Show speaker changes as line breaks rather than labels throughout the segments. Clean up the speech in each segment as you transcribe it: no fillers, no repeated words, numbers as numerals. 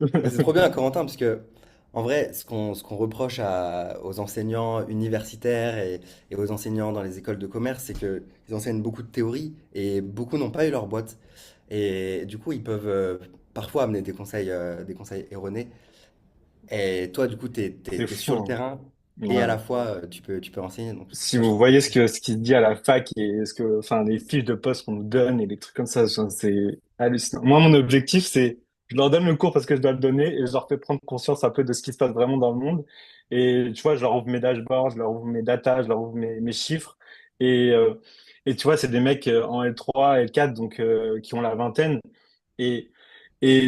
Bah, c'est trop bien, Corentin, parce que en vrai, ce qu'on reproche aux enseignants universitaires et aux enseignants dans les écoles de commerce, c'est qu'ils enseignent beaucoup de théorie et beaucoup n'ont pas eu leur boîte. Et du coup, ils peuvent parfois amener des conseils erronés. Et toi, du coup,
C'est
t'es
fou,
sur le
hein.
terrain et à la
Ouais.
fois, tu peux enseigner. Donc
Si
ça, je
vous
trouve ça
voyez
trop bien.
ce qui se dit à la fac et enfin, les fiches de poste qu'on nous donne et les trucs comme ça, genre, c'est hallucinant. Moi, mon objectif, c'est, je leur donne le cours parce que je dois le donner et je leur fais prendre conscience un peu de ce qui se passe vraiment dans le monde. Et tu vois, je leur ouvre mes dashboards, je leur ouvre mes datas, je leur ouvre mes chiffres. Et, euh, et tu vois, c'est des mecs en L3, L4, donc qui ont la vingtaine. Et,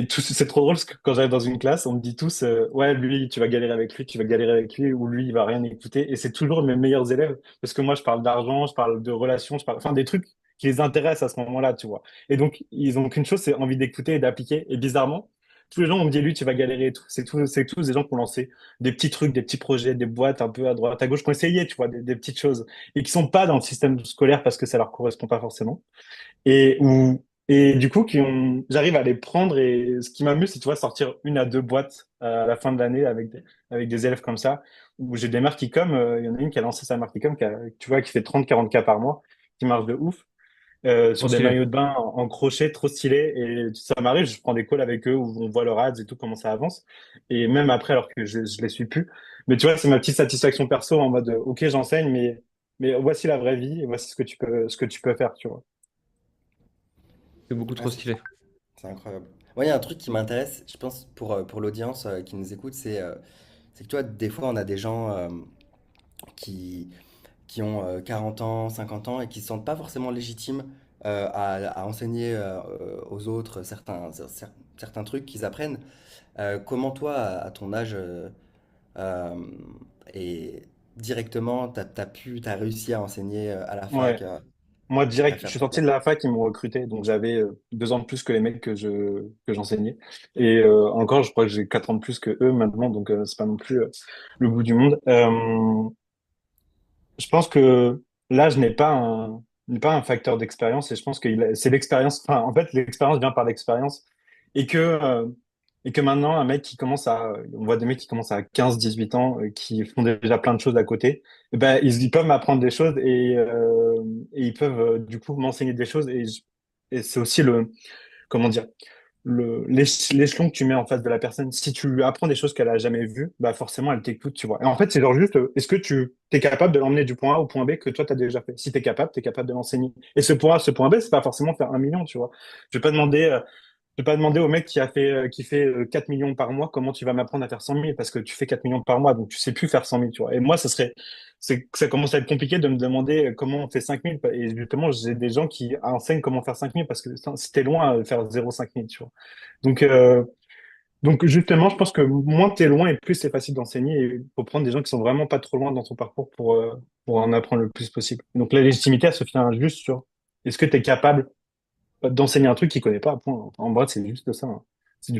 c'est trop drôle parce que quand j'arrive dans une classe, on me dit tous, ouais, lui, tu vas galérer avec lui, tu vas galérer avec lui, ou lui, il va rien écouter. Et c'est toujours mes meilleurs élèves parce que moi, je parle d'argent, je parle de relations, je parle, enfin, des trucs qui les intéressent à ce moment-là, tu vois. Et donc, ils ont qu'une chose, c'est envie d'écouter et d'appliquer. Et bizarrement, tous les gens on me dit, lui, tu vas galérer et tout. C'est tous des gens qui ont lancé des petits trucs, des petits projets, des boîtes un peu à droite, à gauche, qui ont essayé, tu vois, des petites choses et qui sont pas dans le système scolaire parce que ça leur correspond pas forcément et du coup j'arrive à les prendre et ce qui m'amuse c'est tu vois sortir une à deux boîtes à la fin de l'année avec des élèves comme ça où j'ai des marques il y en a une qui a lancé sa marque qui tu vois qui fait 30-40K par mois qui marche de ouf
Trop
sur des
stylé.
maillots de bain en crochet trop stylés et ça m'arrive je prends des calls avec eux où on voit leurs ads et tout comment ça avance et même après alors que je les suis plus mais tu vois c'est ma petite satisfaction perso en mode ok j'enseigne mais voici la vraie vie et voici ce que tu peux faire tu vois.
C'est beaucoup
Ouais,
trop stylé.
c'est incroyable. Moi, il y a un truc qui m'intéresse, je pense, pour l'audience qui nous écoute, c'est que toi, des fois, on a des gens qui, qui ont 40 ans, 50 ans et qui ne se sentent pas forcément légitimes à enseigner aux autres certains trucs qu'ils apprennent. Comment toi, à ton âge, euh, et directement, t'as réussi à enseigner à la fac,
Ouais. Moi,
à
direct, je
faire
suis
ta
sorti de
place?
la fac, ils m'ont recruté, donc j'avais 2 ans de plus que les mecs que j'enseignais. Et encore, je crois que j'ai 4 ans de plus que eux maintenant, donc c'est pas non plus le bout du monde. Je pense que l'âge n'est pas un facteur d'expérience, et je pense que c'est l'expérience. Enfin, en fait, l'expérience vient par l'expérience, et que euh, et que maintenant, un mec qui commence à, on voit des mecs qui commencent à 15-18 ans, qui font déjà plein de choses à côté. Eh ben, ils peuvent m'apprendre des choses et ils peuvent du coup m'enseigner des choses et c'est aussi comment dire, l'échelon que tu mets en face de la personne. Si tu lui apprends des choses qu'elle a jamais vues, bah forcément elle t'écoute, tu vois. Et en fait, c'est genre juste, est-ce que tu es capable de l'emmener du point A au point B que toi tu as déjà fait? Si tu es capable de l'enseigner. Et ce point A, ce point B, c'est pas forcément faire 1 million, tu vois. Je vais pas demander je vais pas demander au mec qui fait 4 millions par mois comment tu vas m'apprendre à faire 100 000 parce que tu fais 4 millions par mois, donc tu sais plus faire 100 000, tu vois. Et moi, ça commence à être compliqué de me demander comment on fait 5 000. Et justement, j'ai des gens qui enseignent comment faire 5 000 parce que c'était loin de faire 0,5 000, tu vois. Donc, euh, donc justement, je pense que moins t'es loin et plus c'est facile d'enseigner. Et il faut prendre des gens qui sont vraiment pas trop loin dans ton parcours pour en apprendre le plus possible. Donc la légitimité, elle se fait juste sur est-ce que tu es capable d'enseigner un truc qu'il connaît pas, point. En vrai, c'est juste ça, hein.